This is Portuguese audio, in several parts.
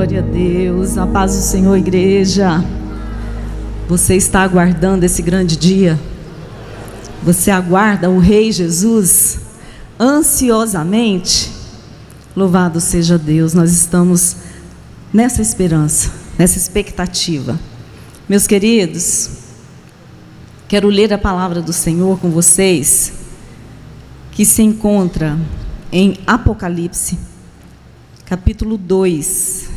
Glória a Deus, a paz do Senhor, igreja. Você está aguardando esse grande dia? Você aguarda o Rei Jesus ansiosamente? Louvado seja Deus, nós estamos nessa esperança, nessa expectativa. Meus queridos, quero ler a palavra do Senhor com vocês, que se encontra em Apocalipse, capítulo 2.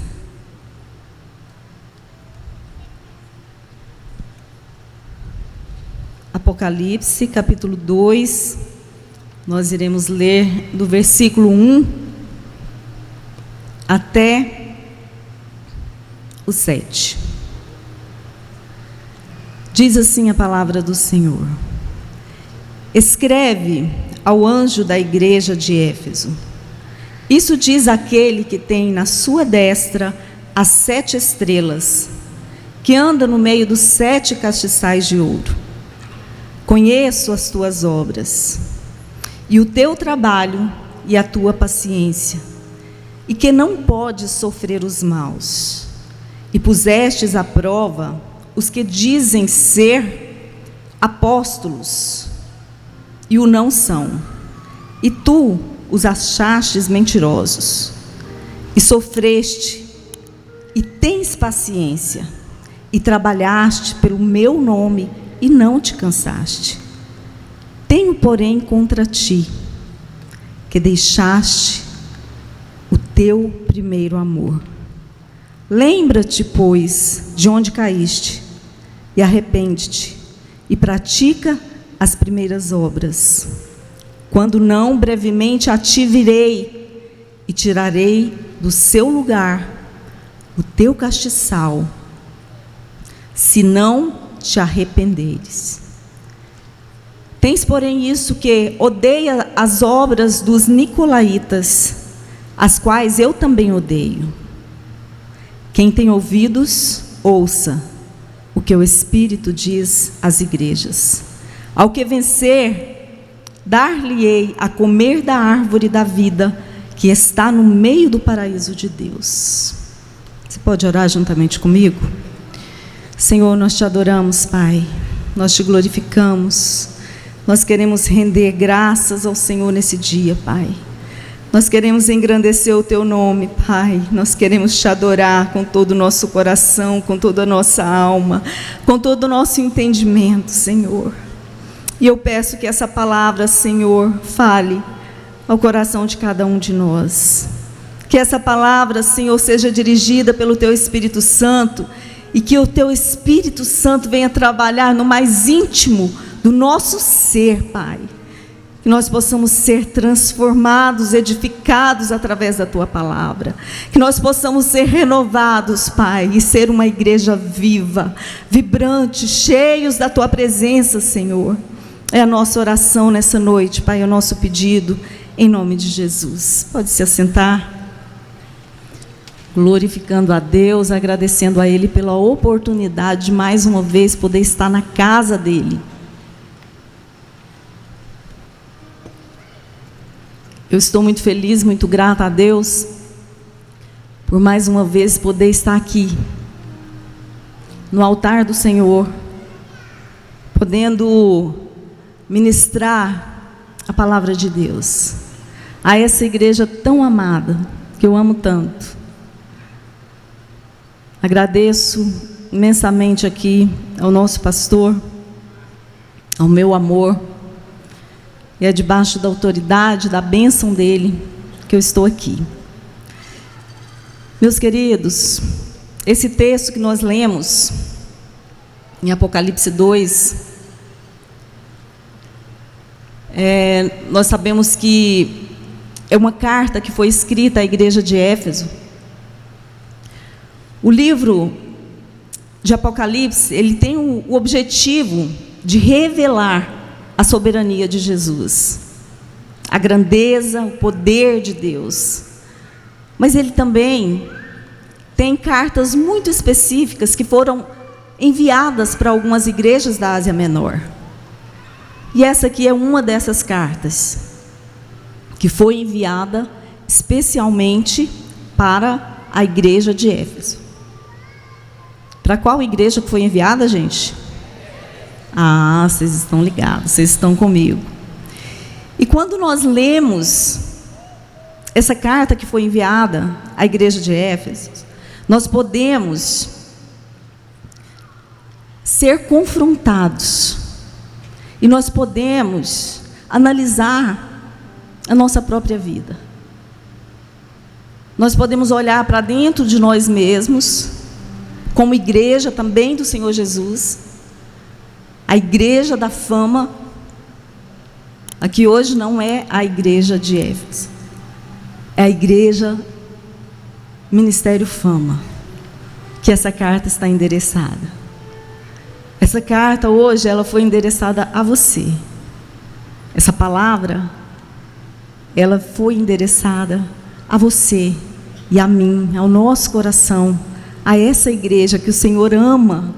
Apocalipse, capítulo 2, nós iremos ler do versículo 1 até o 7. Diz assim a palavra do Senhor: Escreve ao anjo da igreja de Éfeso: Isso diz aquele que tem na sua destra as 7 estrelas, que anda no meio dos 7 castiçais de ouro. Conheço as tuas obras, e o teu trabalho e a tua paciência, e que não podes sofrer os maus, e pusestes à prova os que dizem ser apóstolos, e o não são, e tu os achastes mentirosos, e sofreste, e tens paciência, e trabalhaste pelo meu nome, e não te cansaste. Tenho, porém, contra ti, que deixaste o teu primeiro amor. Lembra-te, pois, de onde caíste, e arrepende-te, e pratica as primeiras obras. Quando não, brevemente a ti virei, e tirarei do seu lugar o teu castiçal, se não te arrependeres. Tens, porém, isso que odeia as obras dos nicolaítas, as quais eu também odeio. Quem tem ouvidos, ouça o que o Espírito diz às igrejas. Ao que vencer, dar-lhe-ei a comer da árvore da vida, que está no meio do paraíso de Deus. Você pode orar juntamente comigo? Senhor, nós te adoramos, Pai, nós te glorificamos, nós queremos render graças ao Senhor nesse dia, Pai. Nós queremos engrandecer o teu nome, Pai. Nós queremos te adorar com todo o nosso coração, com toda a nossa alma, com todo o nosso entendimento, Senhor. E eu peço que essa palavra, Senhor, fale ao coração de cada um de nós. Que essa palavra, Senhor, seja dirigida pelo teu Espírito Santo, e que o teu Espírito Santo venha trabalhar no mais íntimo do nosso ser, Pai. Que nós possamos ser transformados, edificados através da tua palavra. Que nós possamos ser renovados, Pai, e ser uma igreja viva, vibrante, cheios da tua presença, Senhor. É a nossa oração nessa noite, Pai, é o nosso pedido, em nome de Jesus. Pode se assentar. Glorificando a Deus, agradecendo a Ele pela oportunidade de mais uma vez poder estar na casa dEle. Eu estou muito feliz, muito grata a Deus por mais uma vez poder estar aqui no altar do Senhor, podendo ministrar a palavra de Deus a essa igreja tão amada, que eu amo tanto. Agradeço imensamente aqui ao nosso pastor, ao meu amor, e é debaixo da autoridade, da bênção dele, que eu estou aqui. Meus queridos, esse texto que nós lemos, em Apocalipse 2, nós sabemos que é uma carta que foi escrita à igreja de Éfeso. O livro de Apocalipse, ele tem o objetivo de revelar a soberania de Jesus, a grandeza, o poder de Deus. Mas ele também tem cartas muito específicas que foram enviadas para algumas igrejas da Ásia Menor. E essa aqui é uma dessas cartas, que foi enviada especialmente para à igreja de Éfeso. Para qual igreja que foi enviada, gente? Ah, vocês estão ligados, vocês estão comigo. E quando nós lemos essa carta que foi enviada à igreja de Éfeso, nós podemos ser confrontados e nós podemos analisar a nossa própria vida. Nós podemos olhar para dentro de nós mesmos, como igreja também do Senhor Jesus, a igreja da fama. Aqui hoje não é a igreja de Éfeso, é a igreja Ministério Fama, que essa carta está endereçada. Essa carta hoje, ela foi endereçada a você. Essa palavra, ela foi endereçada a você e a mim, ao nosso coração, a essa igreja que o Senhor ama,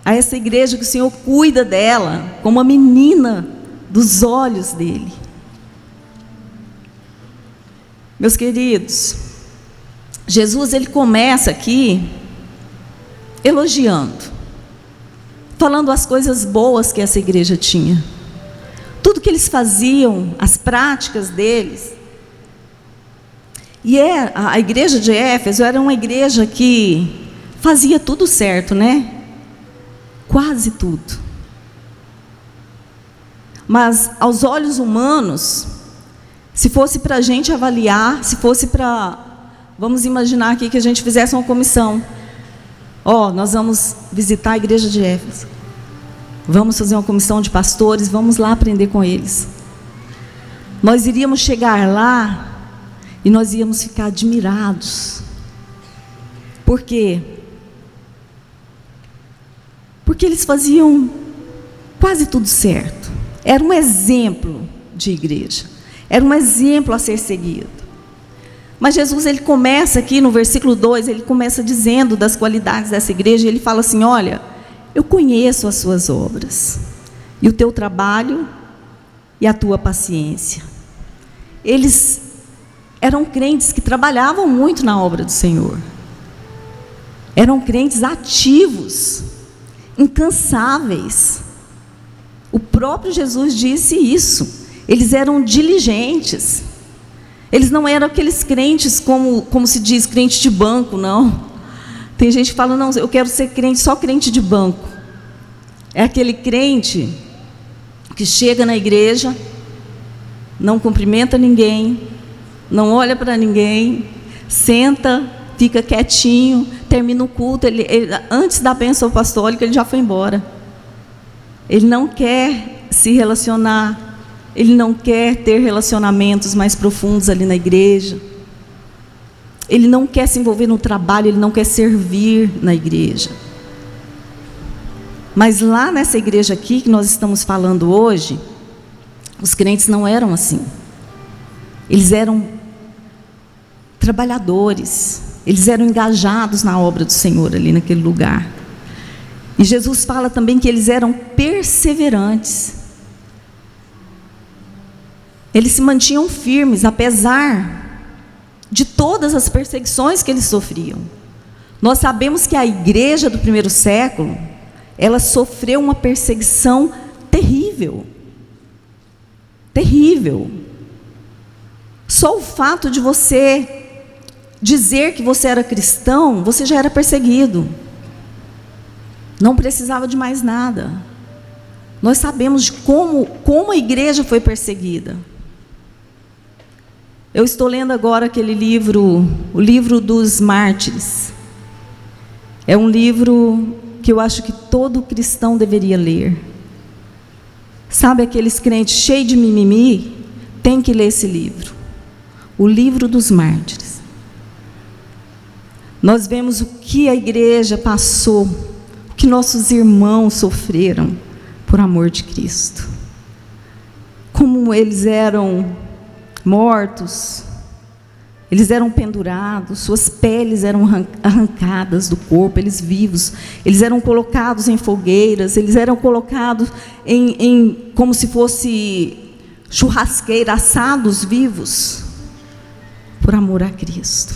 a essa igreja que o Senhor cuida dela, como a menina dos olhos dele. Meus queridos, Jesus, ele começa aqui elogiando, falando as coisas boas que essa igreja tinha, tudo que eles faziam, as práticas deles. E a igreja de Éfeso era uma igreja que fazia tudo certo, né? Quase tudo. Mas aos olhos humanos, se fosse para a gente avaliar, se fosse para, vamos imaginar aqui que a gente fizesse uma comissão. Nós vamos visitar a igreja de Éfeso. Vamos fazer uma comissão de pastores, vamos lá aprender com eles. Nós iríamos chegar lá e nós íamos ficar admirados. Por quê? Porque eles faziam quase tudo certo. Era um exemplo de igreja. Era um exemplo a ser seguido. Mas Jesus, ele começa aqui no versículo 2, ele começa dizendo das qualidades dessa igreja, e ele fala assim: olha, eu conheço as suas obras, e o teu trabalho, e a tua paciência. Eles eram crentes que trabalhavam muito na obra do Senhor. Eram crentes ativos, incansáveis. O próprio Jesus disse isso. Eles eram diligentes. Eles não eram aqueles crentes, como se diz, crente de banco, não. Tem gente que fala, não, eu quero ser crente, só crente de banco. É aquele crente que chega na igreja, não cumprimenta ninguém, não olha para ninguém, senta, fica quietinho, termina o culto, antes da bênção apostólica, ele já foi embora. Ele não quer se relacionar, ele não quer ter relacionamentos mais profundos ali na igreja. Ele não quer se envolver no trabalho, ele não quer servir na igreja. Mas lá nessa igreja aqui que nós estamos falando hoje, os crentes não eram assim. Eles eram trabalhadores, eles eram engajados na obra do Senhor ali naquele lugar. E Jesus fala também que eles eram perseverantes. Eles se mantinham firmes, apesar de todas as perseguições que eles sofriam. Nós sabemos que a igreja do primeiro século, ela sofreu uma perseguição terrível. Terrível. Só o fato de você dizer que você era cristão, você já era perseguido. Não precisava de mais nada. Nós sabemos de como a igreja foi perseguida. Eu estou lendo agora aquele livro, o livro dos Mártires. É um livro que eu acho que todo cristão deveria ler. Sabe aqueles crentes cheios de mimimi? Tem que ler esse livro. O livro dos Mártires. Nós vemos o que a igreja passou, o que nossos irmãos sofreram por amor de Cristo. Como eles eram mortos, eles eram pendurados, suas peles eram arrancadas do corpo, eles vivos, eles eram colocados em fogueiras, eles eram colocados como se fosse churrasqueira, assados vivos, por amor a Cristo.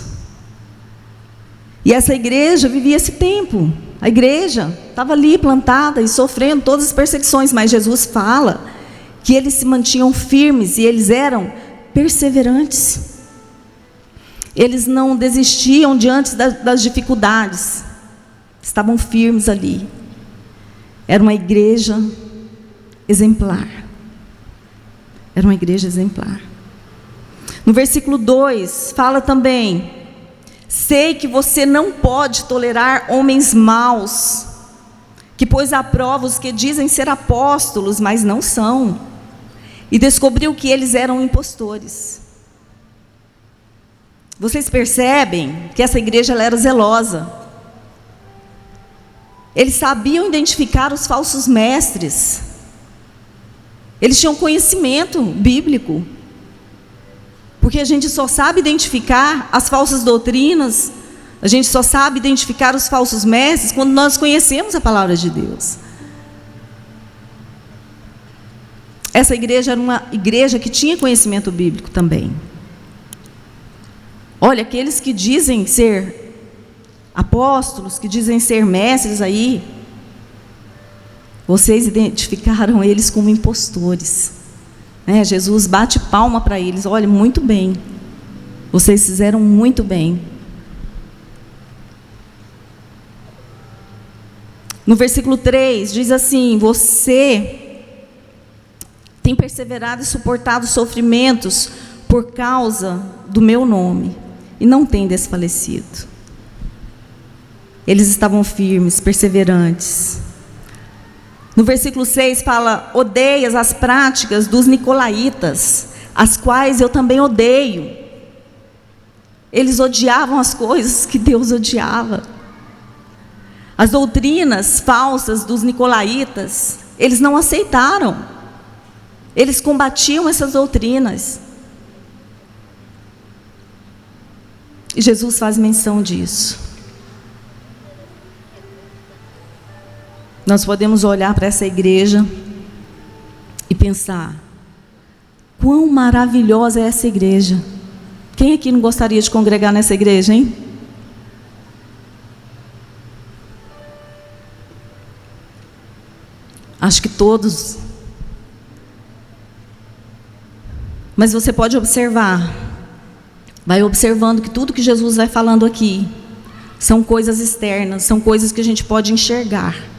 E essa igreja vivia esse tempo. A igreja estava ali plantada e sofrendo todas as perseguições, mas Jesus fala que eles se mantinham firmes e eles eram perseverantes. Eles não desistiam diante das dificuldades, estavam firmes ali. Era uma igreja exemplar. Era uma igreja exemplar. No versículo 2, fala também: sei que você não pode tolerar homens maus, que pôs à prova os que dizem ser apóstolos, mas não são, e descobriu que eles eram impostores. Vocês percebem que essa igreja ela era zelosa. Eles sabiam identificar os falsos mestres. Eles tinham conhecimento bíblico. Porque a gente só sabe identificar as falsas doutrinas, a gente só sabe identificar os falsos mestres quando nós conhecemos a palavra de Deus. Essa igreja era uma igreja que tinha conhecimento bíblico também. Olha, aqueles que dizem ser apóstolos, que dizem ser mestres aí, vocês identificaram eles como impostores. Jesus bate palma para eles: olha, muito bem, vocês fizeram muito bem. No versículo 3 diz assim: você tem perseverado e suportado sofrimentos por causa do meu nome e não tem desfalecido. Eles estavam firmes, perseverantes. No versículo 6 fala: odeias as práticas dos nicolaítas, as quais eu também odeio. Eles odiavam as coisas que Deus odiava. As doutrinas falsas dos nicolaítas, eles não aceitaram. Eles combatiam essas doutrinas. E Jesus faz menção disso. Nós podemos olhar para essa igreja e pensar: quão maravilhosa é essa igreja. Quem aqui não gostaria de congregar nessa igreja, hein? Acho que todos. Mas você pode observar, vai observando que tudo que Jesus vai falando aqui são coisas externas, são coisas que a gente pode enxergar.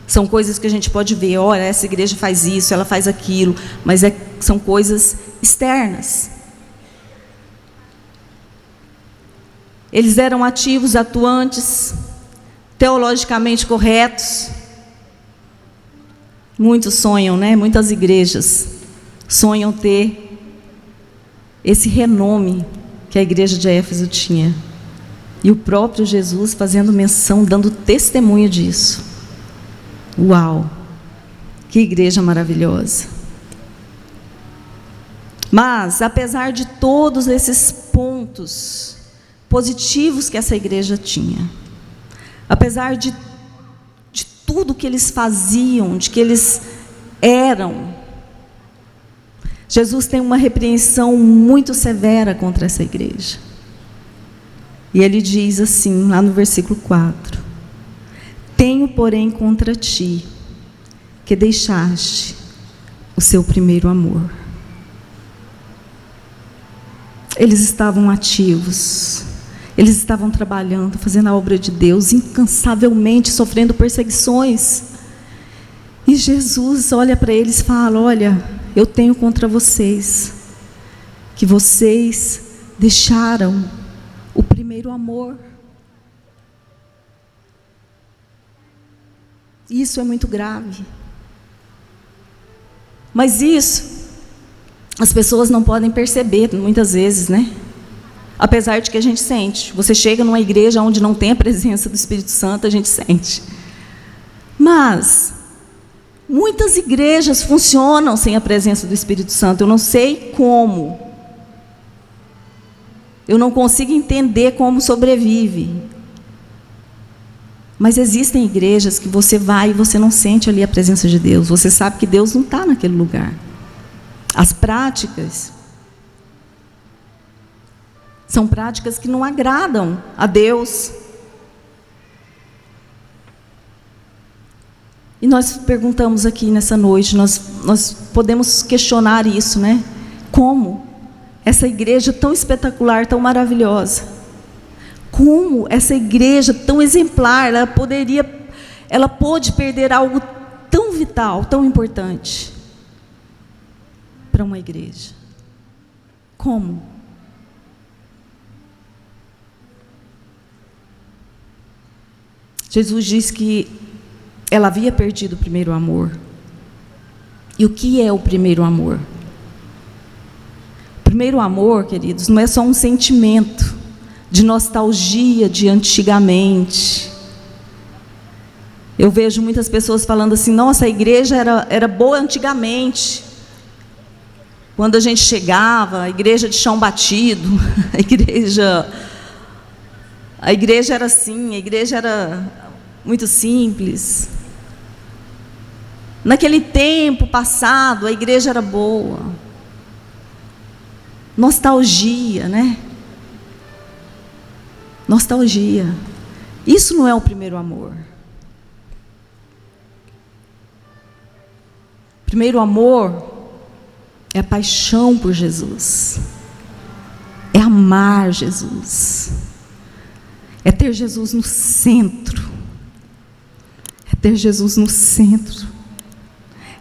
São coisas que a gente pode ver: olha, essa igreja faz isso, ela faz aquilo, mas são coisas externas. Eles eram ativos, atuantes, teologicamente corretos. Muitos sonham, muitas igrejas sonham ter esse renome que a igreja de Éfeso tinha. E o próprio Jesus fazendo menção, dando testemunho disso. Uau! Que igreja maravilhosa! Mas, apesar de todos esses pontos positivos que essa igreja tinha, apesar de tudo que eles faziam, de que eles eram, Jesus tem uma repreensão muito severa contra essa igreja. E ele diz assim, lá no versículo 4: tenho, porém, contra ti, que deixaste o seu primeiro amor. Eles estavam ativos, eles estavam trabalhando, fazendo a obra de Deus, incansavelmente, sofrendo perseguições. E Jesus olha para eles e fala: olha, eu tenho contra vocês, que vocês deixaram o primeiro amor. Isso é muito grave. Mas isso, as pessoas não podem perceber, muitas vezes, Apesar de que a gente sente. Você chega numa igreja onde não tem a presença do Espírito Santo, a gente sente. Mas muitas igrejas funcionam sem a presença do Espírito Santo. Eu não sei como. Eu não consigo entender como sobrevive. Mas existem igrejas que você vai e você não sente ali a presença de Deus. Você sabe que Deus não está naquele lugar. As práticas São práticas que não agradam a Deus. E nós perguntamos aqui nessa noite, nós podemos questionar isso, né? Como essa igreja tão espetacular, tão maravilhosa, como essa igreja tão exemplar, ela pôde perder algo tão vital, tão importante para uma igreja. Como? Jesus disse que ela havia perdido o primeiro amor. E o que é o primeiro amor? O primeiro amor, queridos, não é só um sentimento de nostalgia de antigamente. Eu vejo muitas pessoas falando assim: nossa, a igreja era boa antigamente. Quando a gente chegava, a igreja de chão batido, a igreja era assim, a igreja era muito simples. Naquele tempo passado, a igreja era boa. Nostalgia, né? Nostalgia. Isso não é o primeiro amor. Primeiro amor é a paixão por Jesus. É amar Jesus. É ter Jesus no centro. É ter Jesus no centro.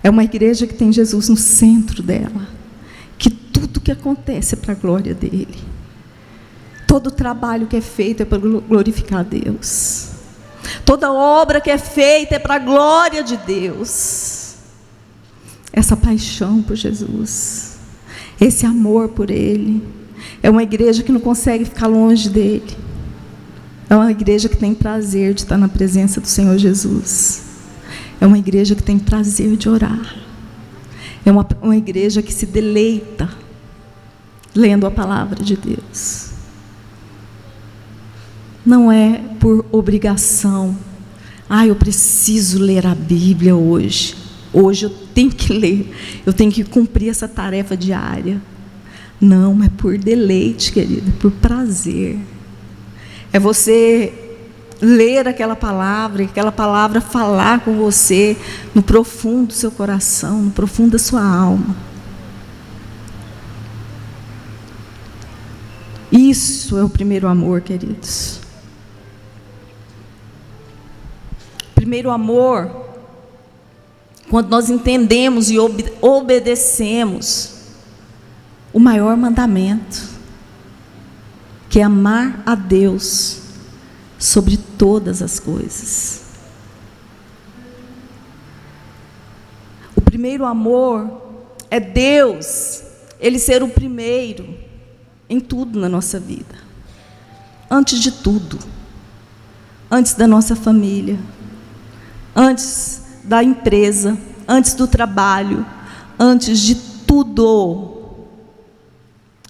É uma igreja que tem Jesus no centro dela. Que tudo que acontece é para a glória dele. Todo o trabalho que é feito é para glorificar a Deus. Toda obra que é feita é para a glória de Deus. Essa paixão por Jesus, esse amor por Ele, é uma igreja que não consegue ficar longe dEle. É uma igreja que tem prazer de estar na presença do Senhor Jesus. É uma igreja que tem prazer de orar. É uma igreja que se deleita lendo a palavra de Deus. Não é por obrigação. Eu preciso ler a Bíblia hoje. Hoje eu tenho que ler, eu tenho que cumprir essa tarefa diária. Não, é por deleite, querida, é por prazer. É você ler aquela palavra, e aquela palavra falar com você no profundo do seu coração, no profundo da sua alma. Isso é o primeiro amor, queridos. Primeiro amor, quando nós entendemos e obedecemos o maior mandamento, que é amar a Deus sobre todas as coisas. O primeiro amor é Deus, Ele ser o primeiro em tudo na nossa vida. Antes de tudo. Antes da nossa família. Antes da empresa, antes do trabalho, antes de tudo.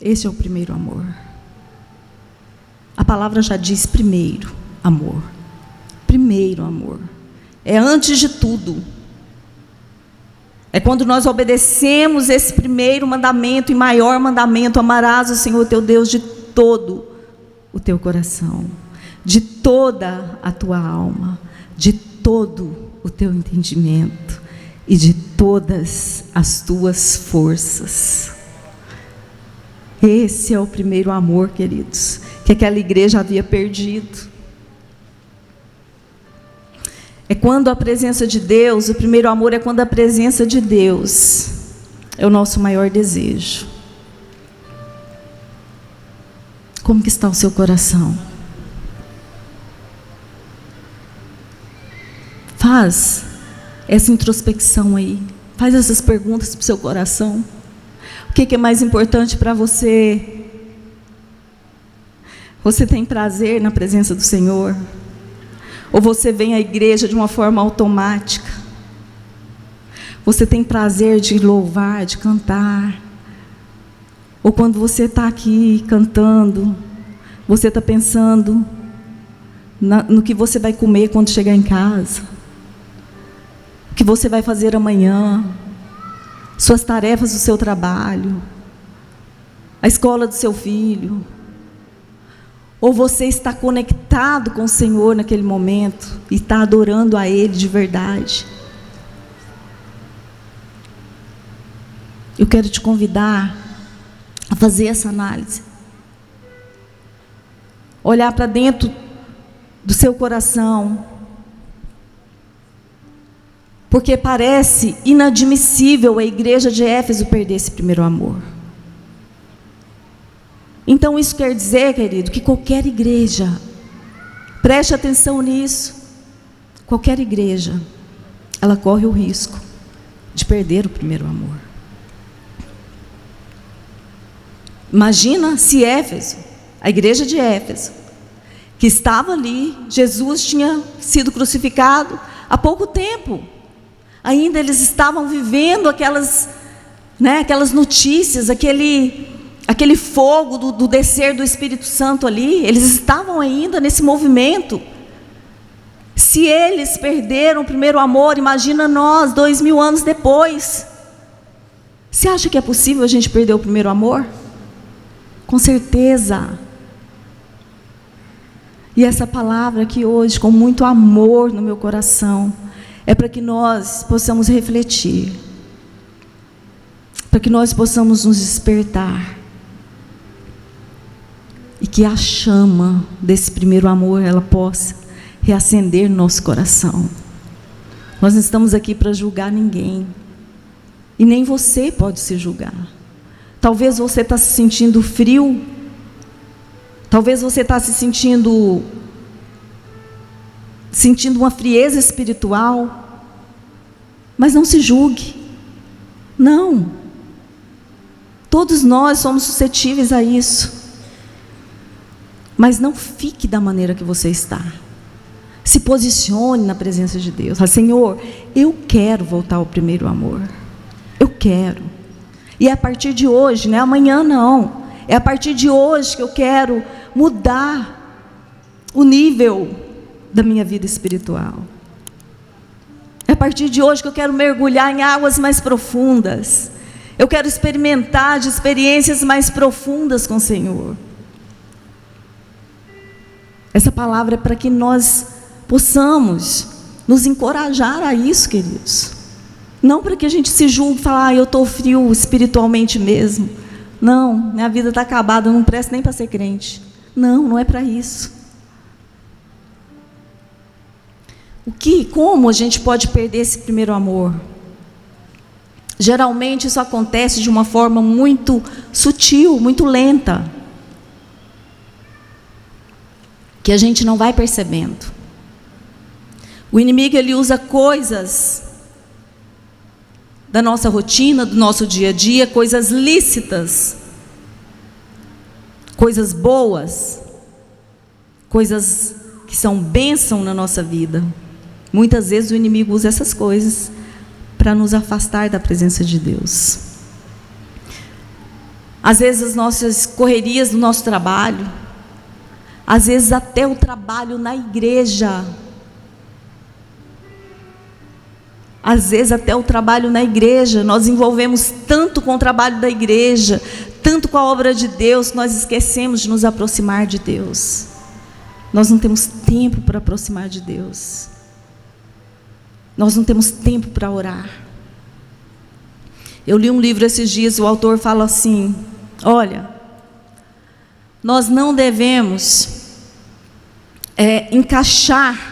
Esse é o primeiro amor. A palavra já diz primeiro amor. Primeiro amor. É antes de tudo. É quando nós obedecemos esse primeiro mandamento e maior mandamento: amarás o Senhor teu Deus de todo o teu coração, de toda a tua alma, de todo o teu entendimento e de todas as tuas forças. Esse é o primeiro amor, queridos, que aquela igreja havia perdido. É quando a presença de Deus, o primeiro amor é quando a presença de Deus é o nosso maior desejo. Como que está o seu coração? Faz essa introspecção aí. Faz essas perguntas para o seu coração. O que é mais importante para você? Você tem prazer na presença do Senhor? Ou você vem à igreja de uma forma automática? Você tem prazer de louvar, de cantar? Ou quando você está aqui cantando, você está pensando no que você vai comer quando chegar em casa? O que você vai fazer amanhã? Suas tarefas do seu trabalho? A escola do seu filho? Ou você está conectado com o Senhor naquele momento e está adorando a Ele de verdade? Eu quero te convidar a fazer essa análise. Olhar para dentro do seu coração. Porque parece inadmissível a igreja de Éfeso perder esse primeiro amor. Então isso quer dizer, querido, que qualquer igreja, preste atenção nisso, qualquer igreja, ela corre o risco de perder o primeiro amor. Imagina se Éfeso, a igreja de Éfeso, que estava ali, Jesus tinha sido crucificado há pouco tempo, ainda eles estavam vivendo aquelas notícias, aquele fogo do descer do Espírito Santo ali, eles estavam ainda nesse movimento. Se eles perderam o primeiro amor, imagina nós, 2000 anos depois. Você acha que é possível a gente perder o primeiro amor? Com certeza. E essa palavra aqui hoje, com muito amor no meu coração, é para que nós possamos refletir, para que nós possamos nos despertar, e que a chama desse primeiro amor, ela possa reacender no nosso coração. Nós não estamos aqui para julgar ninguém, e nem você pode se julgar. Talvez você está se sentindo frio, talvez você está se sentindo uma frieza espiritual, mas não se julgue, não, todos nós somos suscetíveis a isso, mas não fique da maneira que você está, se posicione na presença de Deus, Senhor, eu quero voltar ao primeiro amor, eu quero, e é a partir de hoje, não é amanhã não, é a partir de hoje que eu quero mudar o nível da minha vida espiritual. É a partir de hoje que eu quero mergulhar em águas mais profundas. Eu quero experimentar de experiências mais profundas com o Senhor. Essa palavra é para que nós possamos nos encorajar a isso, queridos. Não para que a gente se julgue e fale, eu estou frio espiritualmente mesmo. Não, minha vida está acabada, eu não presto nem para ser crente. Não, não é para isso. Como a gente pode perder esse primeiro amor? Geralmente isso acontece de uma forma muito sutil, muito lenta, que a gente não vai percebendo. O inimigo, ele usa coisas da nossa rotina, do nosso dia a dia, coisas lícitas, coisas boas, coisas que são bênção na nossa vida. Muitas vezes o inimigo usa essas coisas para nos afastar da presença de Deus. Às vezes as nossas correrias do nosso trabalho, às vezes até o trabalho na igreja, às vezes até o trabalho na igreja, nós envolvemos tanto com o trabalho da igreja, tanto com a obra de Deus, que nós esquecemos de nos aproximar de Deus. Nós não temos tempo para aproximar de Deus. Nós não temos tempo para orar. Eu li um livro esses dias, o autor fala assim, olha, nós não devemos encaixar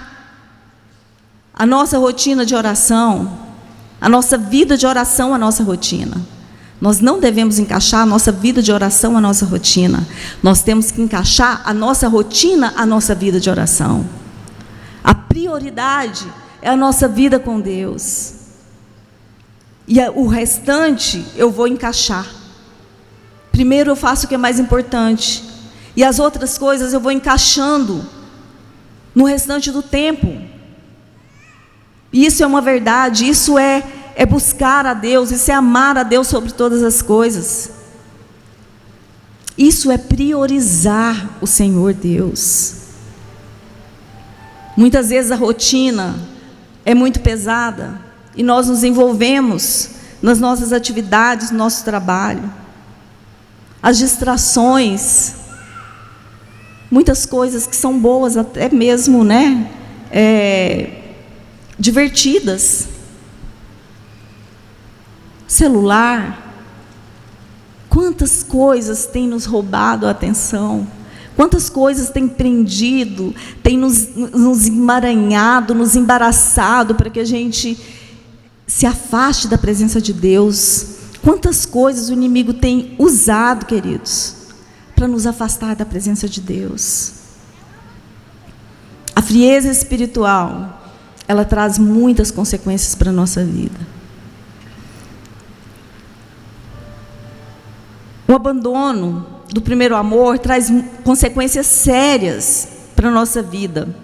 a nossa rotina de oração, a nossa vida de oração, a nossa rotina. Nós não devemos encaixar a nossa vida de oração, a nossa rotina. Nós temos que encaixar a nossa rotina, a nossa vida de oração. A prioridade é a nossa vida com Deus. E o restante eu vou encaixar. Primeiro eu faço o que é mais importante. E as outras coisas eu vou encaixando no restante do tempo. Isso é uma verdade, isso é buscar a Deus, isso é amar a Deus sobre todas as coisas. Isso é priorizar o Senhor Deus. Muitas vezes a rotina é muito pesada e nós nos envolvemos nas nossas atividades, no nosso trabalho. As distrações muitas coisas que são boas, até mesmo, né, divertidas. Celular, quantas coisas têm nos roubado a atenção, quantas coisas têm prendido, têm nos emaranhado, nos embaraçado para que a gente se afaste da presença de Deus. Quantas coisas o inimigo tem usado, queridos, para nos afastar da presença de Deus. A frieza espiritual, ela traz muitas consequências para a nossa vida. O abandono do primeiro amor traz consequências sérias para a nossa vida.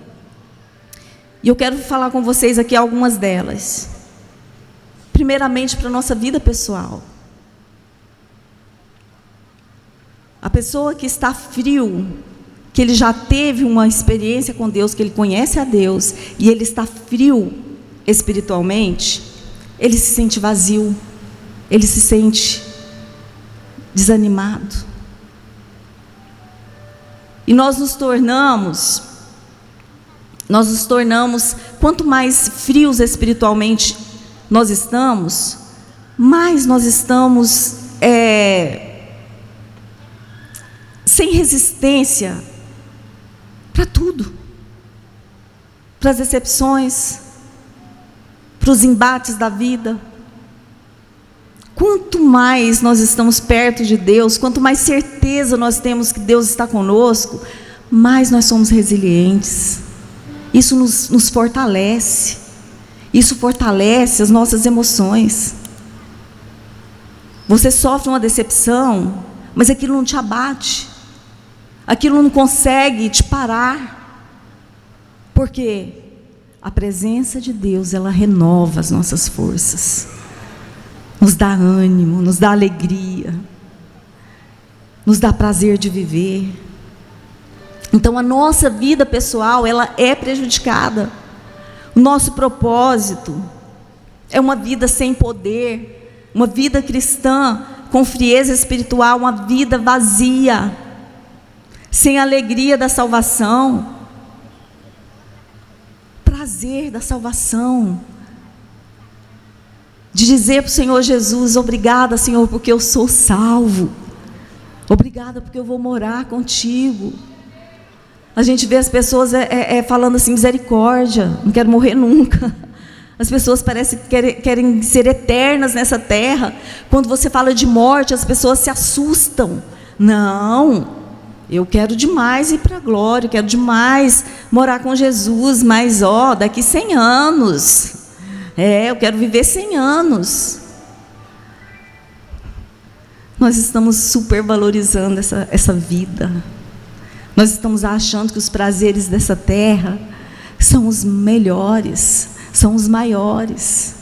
E eu quero falar com vocês aqui algumas delas. Primeiramente, para a nossa vida pessoal. A pessoa que está frio, que ele já teve uma experiência com Deus, que ele conhece a Deus, e ele está frio espiritualmente, ele se sente vazio, ele se sente desanimado. E nós nos tornamos, quanto mais frios espiritualmente nós estamos, mais nós estamos sem resistência para tudo, para as decepções, para os embates da vida. Quanto mais nós estamos perto de Deus, quanto mais certeza nós temos que Deus está conosco, mais nós somos resilientes. Isso nos fortalece. Isso fortalece as nossas emoções. Você sofre uma decepção, mas aquilo não te abate. Aquilo não consegue te parar. Por quê? A presença de Deus, ela renova as nossas forças. Nos dá ânimo, nos dá alegria, nos dá prazer de viver. Então a nossa vida pessoal, ela é prejudicada. O nosso propósito é uma vida sem poder, uma vida cristã com frieza espiritual, uma vida vazia, sem alegria da salvação, prazer da salvação, de dizer para o Senhor Jesus: obrigada, Senhor, porque eu sou salvo, obrigada porque eu vou morar contigo. A gente vê as pessoas falando assim: misericórdia, não quero morrer nunca. As pessoas parecem que querem ser eternas nessa terra. Quando você fala de morte, as pessoas se assustam. Não, eu quero demais ir para a glória, eu quero demais morar com Jesus, mas daqui 100 anos, eu quero viver 100 anos. Nós estamos supervalorizando essa vida. Nós estamos achando que os prazeres dessa terra são os melhores, são os maiores.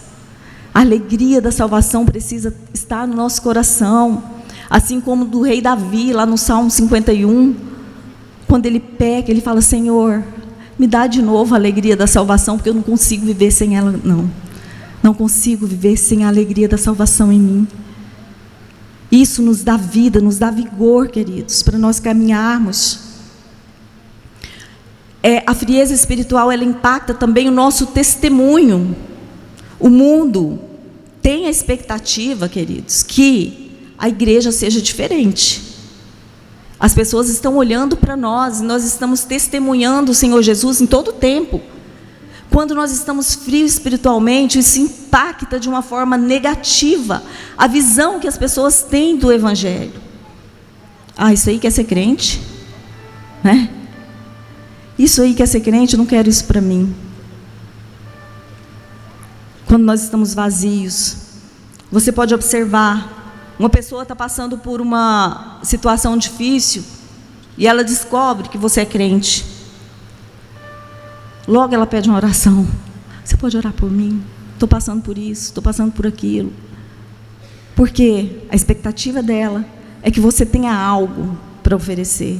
A alegria da salvação precisa estar no nosso coração, assim como do rei Davi, lá no Salmo 51, quando ele peca, ele fala: Senhor, me dá de novo a alegria da salvação, porque eu não consigo viver sem ela, não consigo viver sem a alegria da salvação em mim. Isso nos dá vida, nos dá vigor, queridos, para nós caminharmos. A frieza espiritual, ela impacta também o nosso testemunho. O mundo tem a expectativa, queridos, que a igreja seja diferente. As pessoas estão olhando para nós, e nós estamos testemunhando o Senhor Jesus em todo o tempo. Quando nós estamos frios espiritualmente, isso impacta de uma forma negativa a visão que as pessoas têm do Evangelho. Isso aí quer ser crente? Né? Isso aí quer ser crente? Eu não quero isso para mim. Quando nós estamos vazios, você pode observar, uma pessoa está passando por uma situação difícil, e ela descobre que você é crente. Logo ela pede uma oração: você pode orar por mim? Estou passando por isso, estou passando por aquilo. Porque a expectativa dela é que você tenha algo para oferecer,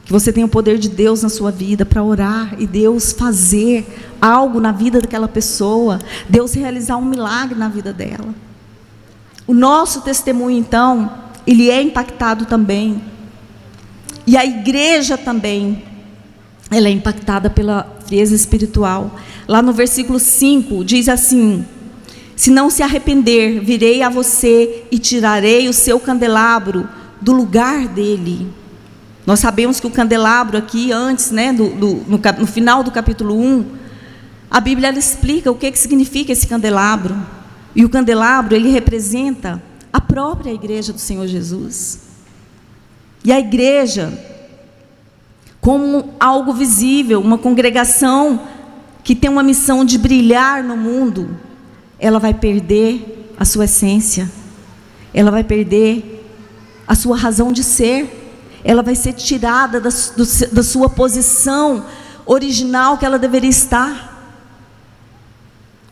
que você tenha o poder de Deus na sua vida para orar e Deus fazer algo na vida daquela pessoa, Deus realizar um milagre na vida dela. O nosso testemunho, então, ele é impactado também. E a igreja também, ela é impactada pela frieza espiritual. Lá no versículo 5, diz assim: se não se arrepender, virei a você e tirarei o seu candelabro do lugar dele. Nós sabemos que o candelabro aqui, antes, né, no final do capítulo 1, a Bíblia ela explica o que significa esse candelabro. E o candelabro, ele representa a própria igreja do Senhor Jesus. E a igreja, como algo visível, uma congregação que tem uma missão de brilhar no mundo, ela vai perder a sua essência, ela vai perder a sua razão de ser, ela vai ser tirada da sua posição original que ela deveria estar,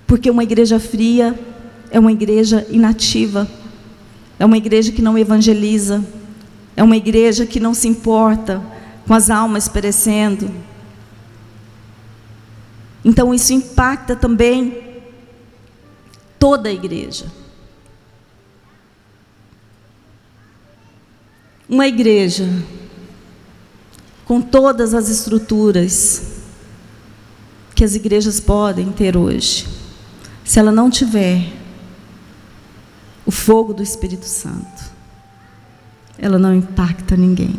porque uma igreja fria é uma igreja inativa, é uma igreja que não evangeliza, é uma igreja que não se importa com as almas perecendo. Então isso impacta também toda a igreja. Uma igreja com todas as estruturas que as igrejas podem ter hoje, se ela não tiver o fogo do Espírito Santo, ela não impacta ninguém,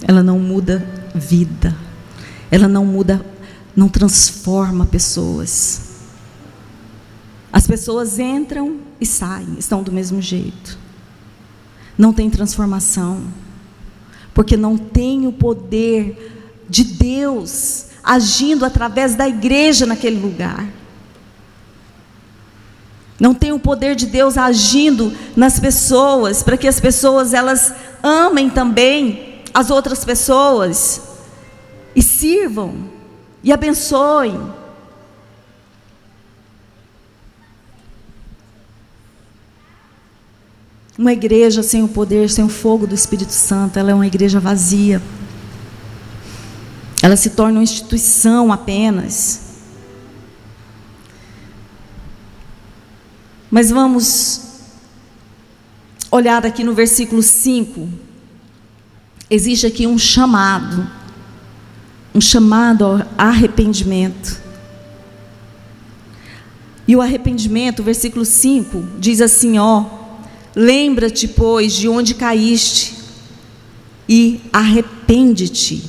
ela não muda vida, ela não muda, não transforma pessoas. As pessoas entram e saem, estão do mesmo jeito, não tem transformação, porque não tem o poder de Deus agindo através da igreja naquele lugar. Não tem o poder de Deus agindo nas pessoas, para que as pessoas elas amem também as outras pessoas, e sirvam, e abençoem. Uma igreja sem o poder, sem o fogo do Espírito Santo, ela é uma igreja vazia. Ela se torna uma instituição apenas. Mas vamos olhar aqui no versículo 5. Existe aqui um chamado ao arrependimento. E o arrependimento, o versículo 5, diz assim, lembra-te, pois, de onde caíste e arrepende-te.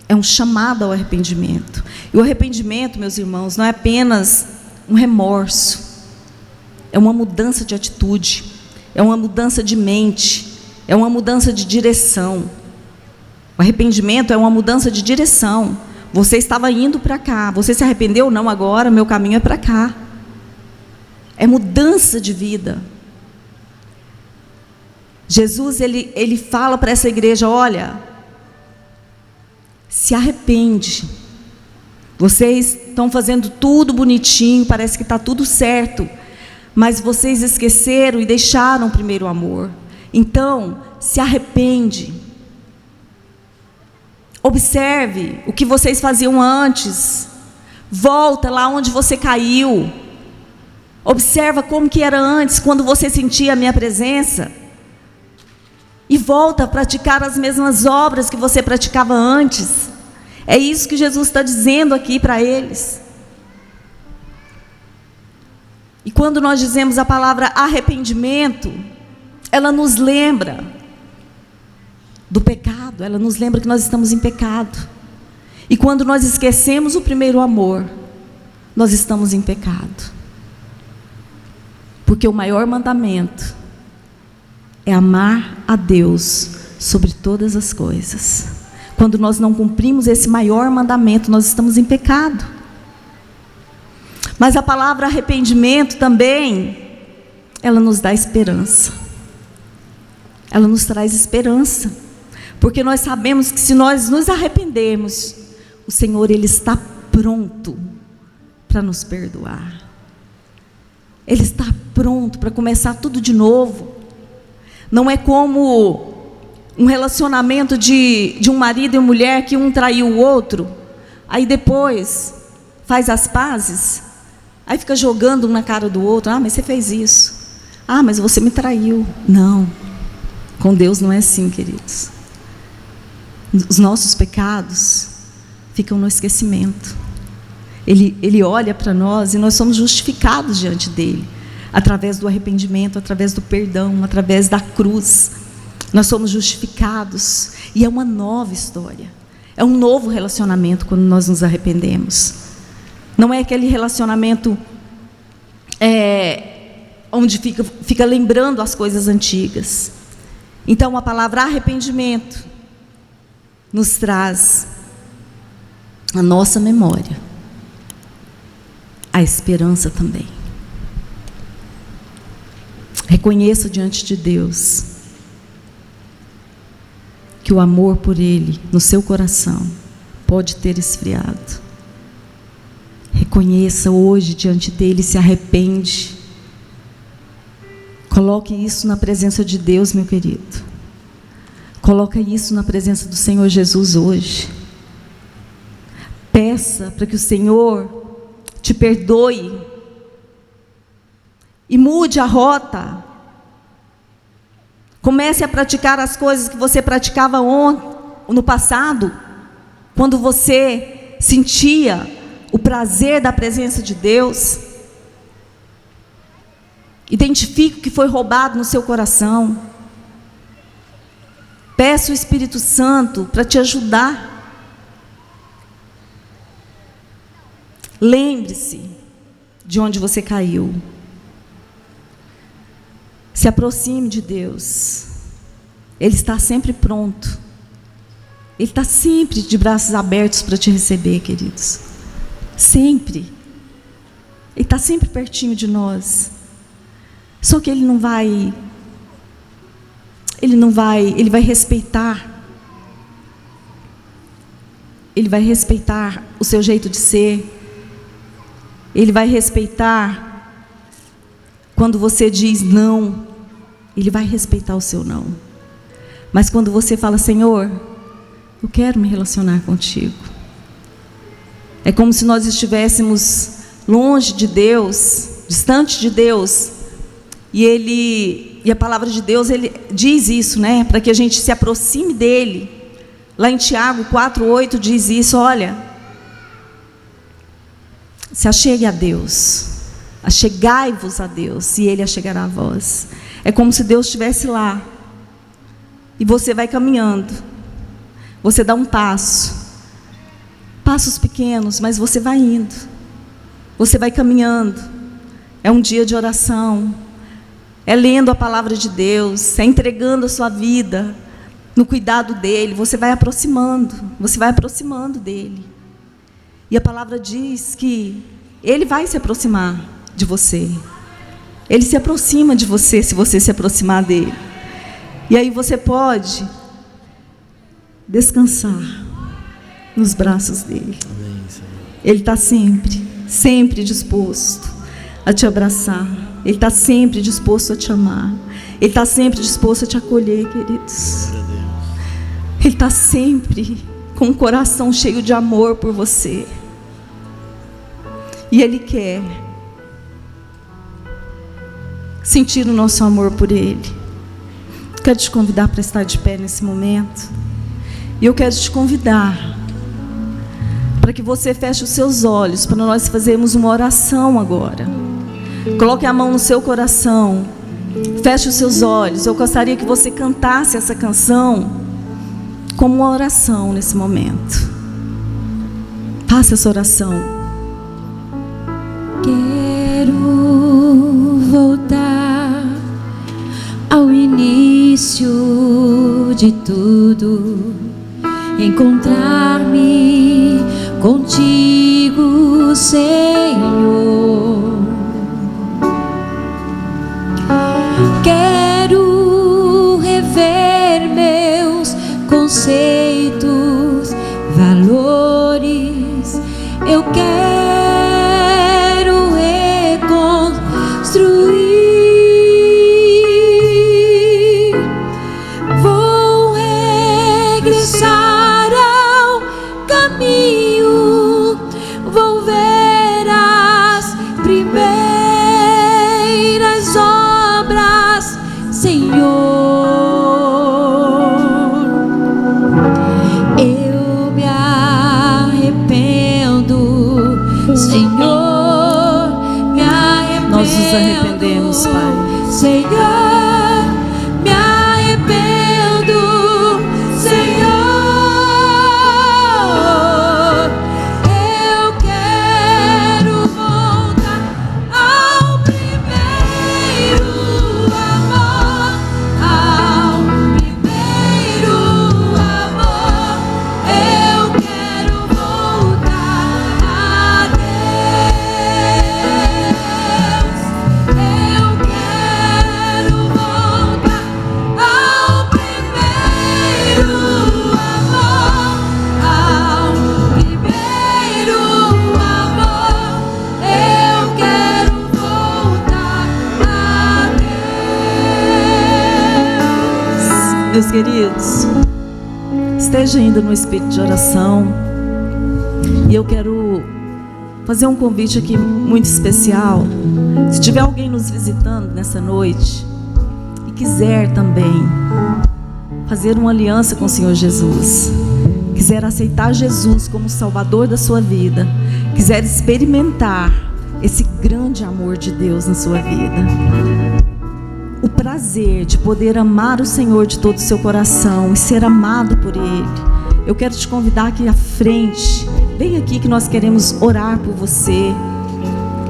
É um chamado ao arrependimento. E o arrependimento, meus irmãos, não é apenas um remorso, é uma mudança de atitude, é uma mudança de mente, é uma mudança de direção. O arrependimento é uma mudança de direção. Você estava indo para cá, você se arrependeu? Não, agora meu caminho é para cá. É mudança de vida. Jesus, ele fala para essa igreja, olha, se arrepende. Vocês estão fazendo tudo bonitinho, parece que está tudo certo, mas vocês esqueceram e deixaram o primeiro amor. Então, se arrepende. Observe o que vocês faziam antes. Volta lá onde você caiu. Observa como que era antes, quando você sentia a minha presença. E volta a praticar as mesmas obras que você praticava antes. É isso que Jesus está dizendo aqui para eles. E quando nós dizemos a palavra arrependimento, ela nos lembra do pecado, ela nos lembra que nós estamos em pecado. E quando nós esquecemos o primeiro amor, nós estamos em pecado. Porque o maior mandamento é amar a Deus sobre todas as coisas. Quando nós não cumprimos esse maior mandamento, nós estamos em pecado. Mas a palavra arrependimento também, ela nos dá esperança. Ela nos traz esperança. Porque nós sabemos que se nós nos arrependermos, o Senhor, Ele está pronto para nos perdoar. Ele está pronto para começar tudo de novo. Não é como um relacionamento de um marido e uma mulher que um traiu o outro, aí depois faz as pazes, aí fica jogando um na cara do outro, mas você fez isso, mas você me traiu. Não, com Deus não é assim, queridos. os nossos pecados ficam no esquecimento. Ele olha para nós e nós somos justificados diante dele, através do arrependimento, através do perdão, através da cruz. Nós somos justificados e é uma nova história, é um novo relacionamento quando nós nos arrependemos. Não é aquele relacionamento onde fica lembrando as coisas antigas. Então a palavra arrependimento nos traz a nossa memória, a esperança também. Reconheça diante de Deus que o amor por Ele no seu coração pode ter esfriado. Reconheça hoje diante dEle, se arrepende. Coloque isso na presença de Deus, meu querido. Coloque isso na presença do Senhor Jesus hoje. Peça para que o Senhor te perdoe e mude a rota. Comece a praticar as coisas que você praticava no passado, quando você sentia o prazer da presença de Deus. Identifique o que foi roubado no seu coração. Peça o Espírito Santo para te ajudar. Lembre-se de onde você caiu. Se aproxime de Deus. Ele está sempre pronto. Ele está sempre de braços abertos para te receber, queridos. Sempre. Ele está sempre pertinho de nós. Só que Ele vai respeitar. Ele vai respeitar o seu jeito de ser. Ele vai respeitar quando você diz não. Ele vai respeitar o seu não. Mas quando você fala, Senhor, eu quero me relacionar contigo. É como se nós estivéssemos longe de Deus, distante de Deus. E a palavra de Deus, ele diz isso, né? Para que a gente se aproxime dele. Lá em Tiago 4:8 diz isso, olha. Se achegue a Deus. Achegai-vos a Deus, e Ele achegará a vós. É como se Deus estivesse lá. E você vai caminhando. Você dá um passo. Passos pequenos, mas você vai indo. Você vai caminhando. É um dia de oração. É lendo a palavra de Deus. É entregando a sua vida no cuidado dEle. Você vai aproximando. Você vai aproximando dEle. E a palavra diz que Ele vai se aproximar de você. Ele se aproxima de você se você se aproximar dEle. E aí você pode descansar nos braços dEle. Ele está sempre, sempre disposto a te abraçar. Ele está sempre disposto a te amar. Ele está sempre disposto a te acolher, queridos. Ele está sempre com um coração cheio de amor por você. E Ele quer sentir o nosso amor por Ele. Quero te convidar para estar de pé nesse momento. E eu quero te convidar para que você feche os seus olhos, para nós fazermos uma oração agora. Coloque a mão no seu coração. Feche os seus olhos. Eu gostaria que você cantasse essa canção como uma oração nesse momento. Faça essa oração. Quero voltar ao início de tudo, encontrar-me contigo, Senhor. Quero rever meus conceitos, valores. Eu quero reconstruir. Vou regressar ao caminho. Vou ver as primeiras obras, Senhor. Senhor, me arrependo, Senhor. Eu quero voltar ao primeiro amor, ao primeiro amor. Eu quero voltar a Deus. Eu quero voltar ao primeiro amor, ao primeiro amor. Eu quero voltar a Deus. Meus queridos, esteja indo no espírito de oração. E eu quero fazer um convite aqui muito especial. Se tiver alguém nos visitando nessa noite e quiser também fazer uma aliança com o Senhor Jesus, quiser aceitar Jesus como Salvador da sua vida, quiser experimentar esse grande amor de Deus na sua vida, o prazer de poder amar o Senhor de todo o seu coração e ser amado por Ele, eu quero te convidar aqui à frente. Vem aqui que nós queremos orar por você.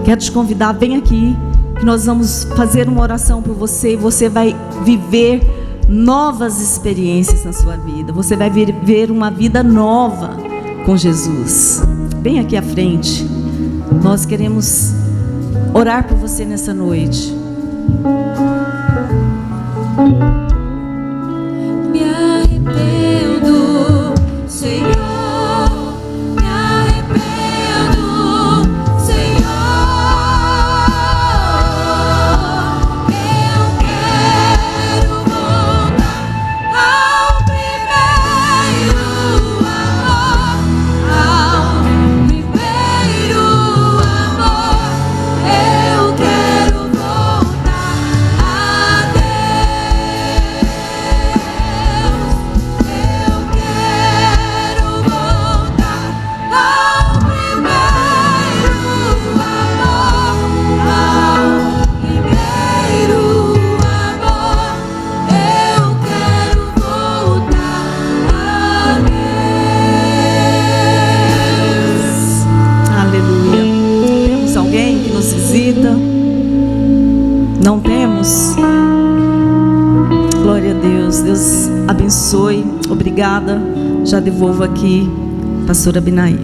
Quero te convidar, vem aqui que nós vamos fazer uma oração por você e você vai viver novas experiências na sua vida. Você vai viver uma vida nova com Jesus. Vem aqui à frente. Nós queremos orar por você nessa noite. Me arrependo, Senhor. Me arrependo, Senhor. Eu quero voltar ao primeiro amor, ao primeiro amor. Eu quero voltar a Deus. Eu quero voltar ao primeiro amor, ao primeiro amor. Eu quero voltar a Deus. Aleluia. Temos alguém que nos visita? Não temos? Glória a Deus. Deus abençoe. Obrigada. Já devolvo aqui, pastora Abinaí.